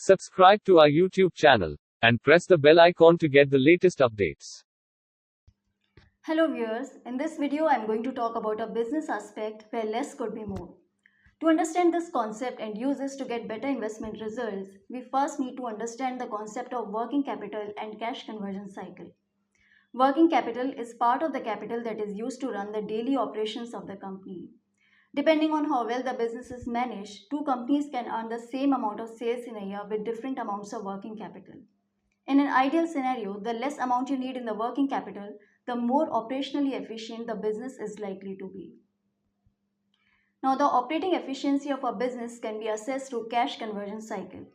Subscribe to our YouTube channel and press the bell icon to get the latest updates. Hello viewers, in this video I am going to talk about a business aspect where less could be more. To understand this concept and use this to get better investment results, we first need to understand the concept of working capital and cash conversion cycle. Working capital is part of the capital that is used to run the daily operations of the company. Depending on how well the business is managed, two companies can earn the same amount of sales in a year with different amounts of working capital. In an ideal scenario, the less amount you need in the working capital, the more operationally efficient the business is likely to be. Now, the operating efficiency of a business can be assessed through cash conversion cycle.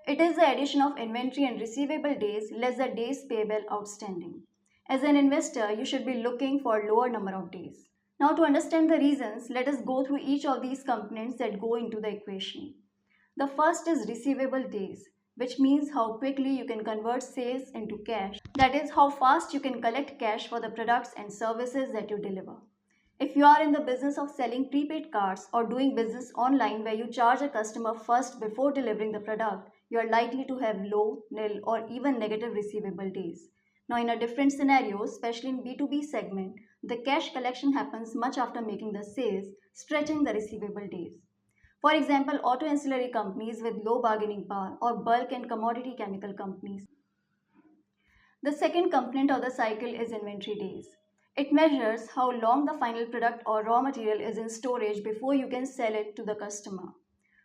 It is the addition of inventory and receivable days less the days payable outstanding. As an investor, you should be looking for a lower number of days. Now, to understand the reasons, let us go through each of these components that go into the equation. The first is receivable days, which means how quickly you can convert sales into cash. That is, how fast you can collect cash for the products and services that you deliver. If you are in the business of selling prepaid cards or doing business online where you charge a customer first before delivering the product, you are likely to have low, nil, or even negative receivable days. Now, in a different scenario, especially in B2B segment, the cash collection happens much after making the sales, stretching the receivable days. For example, auto ancillary companies with low bargaining power or bulk and commodity chemical companies. The second component of the cycle is inventory days. It measures how long the final product or raw material is in storage before you can sell it to the customer.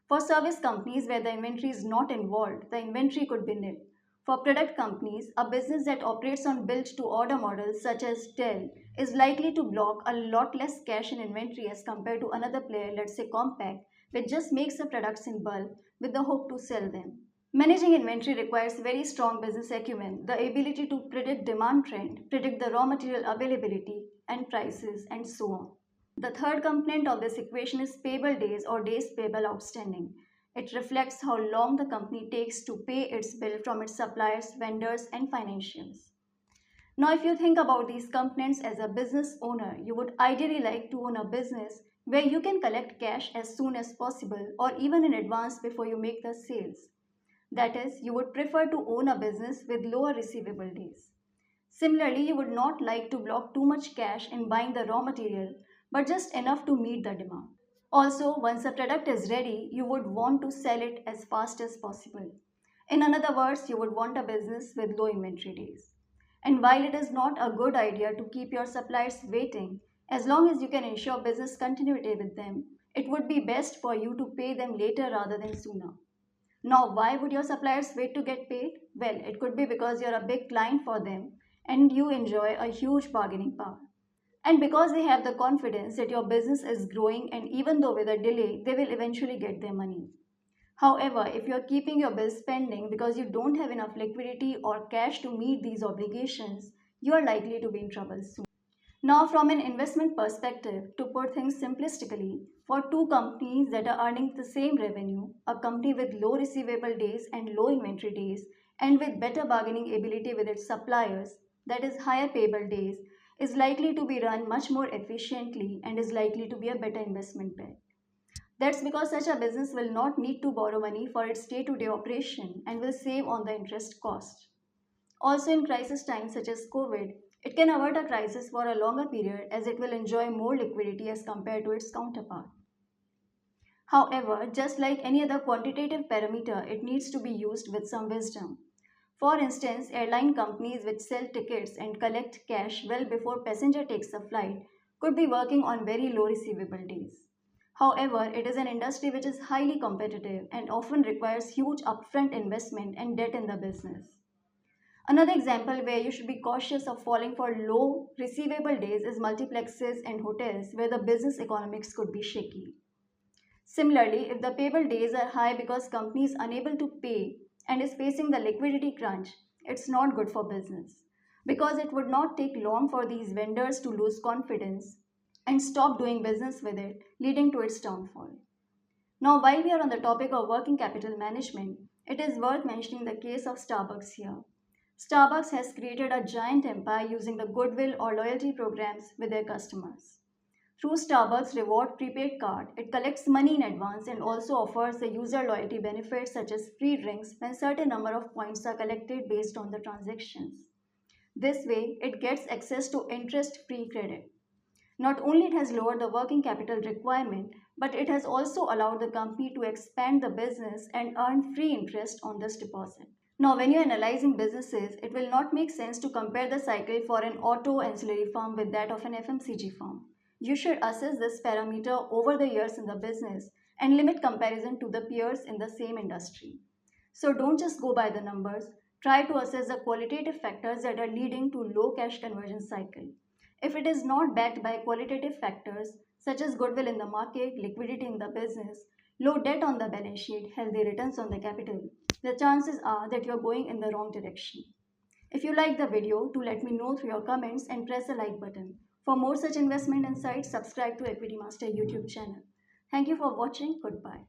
For service companies where the inventory is not involved, the inventory could be nil. For product companies, a business that operates on built to order models such as Dell is likely to block a lot less cash in inventory as compared to another player, let's say Compaq, which just makes the products in bulk with the hope to sell them. Managing inventory requires very strong business acumen, the ability to predict demand trend, predict the raw material availability and prices, and so on. The third component of this equation is payable days or days payable outstanding. It reflects how long the company takes to pay its bill from its suppliers, vendors, and financials. Now, if you think about these components as a business owner, you would ideally like to own a business where you can collect cash as soon as possible or even in advance before you make the sales. That is, you would prefer to own a business with lower receivable days. Similarly, you would not like to block too much cash in buying the raw material, but just enough to meet the demand. Also, once the product is ready, you would want to sell it as fast as possible. In other words, you would want a business with low inventory days. And while it is not a good idea to keep your suppliers waiting, as long as you can ensure business continuity with them, it would be best for you to pay them later rather than sooner. Now, why would your suppliers wait to get paid? Well, it could be because you're a big client for them and you enjoy a huge bargaining power. And because they have the confidence that your business is growing and even though with a delay, they will eventually get their money. However, if you're keeping your bills pending because you don't have enough liquidity or cash to meet these obligations, you are likely to be in trouble soon. Now, from an investment perspective, to put things simplistically, for two companies that are earning the same revenue, a company with low receivable days and low inventory days, and with better bargaining ability with its suppliers, that is, higher payable days, is likely to be run much more efficiently and is likely to be a better investment bet. That's because such a business will not need to borrow money for its day to day operation and will save on the interest cost. Also, in crisis times such as COVID, it can avert a crisis for a longer period as it will enjoy more liquidity as compared to its counterpart. However, just like any other quantitative parameter, it needs to be used with some wisdom. For instance, airline companies which sell tickets and collect cash well before passenger takes the flight could be working on very low receivable days. However, it is an industry which is highly competitive and often requires huge upfront investment and debt in the business. Another example where you should be cautious of falling for low receivable days is multiplexes and hotels where the business economics could be shaky. Similarly, if the payable days are high because company is unable to pay and is facing the liquidity crunch, it's not good for business because it would not take long for these vendors to lose confidence and stop doing business with it, leading to its downfall. Now, while we are on the topic of working capital management, it is worth mentioning the case of Starbucks here. Starbucks has created a giant empire using the goodwill or loyalty programs with their customers. Through Starbucks Reward Prepaid Card, it collects money in advance and also offers the user loyalty benefits such as free drinks when certain number of points are collected based on the transactions. This way, it gets access to interest-free credit. Not only it has lowered the working capital requirement, but it has also allowed the company to expand the business and earn free interest on this deposit. Now, when you're analyzing businesses, it will not make sense to compare the cycle for an auto ancillary firm with that of an FMCG firm. You should assess this parameter over the years in the business and limit comparison to the peers in the same industry. So don't just go by the numbers, try to assess the qualitative factors that are leading to low cash conversion cycle. If it is not backed by qualitative factors such as goodwill in the market, liquidity in the business, low debt on the balance sheet, healthy returns on the capital, the chances are that you're going in the wrong direction. If you like the video, do let me know through your comments and press the like button. For more such investment insights, subscribe to Equity Master YouTube channel. Thank you for watching. Goodbye.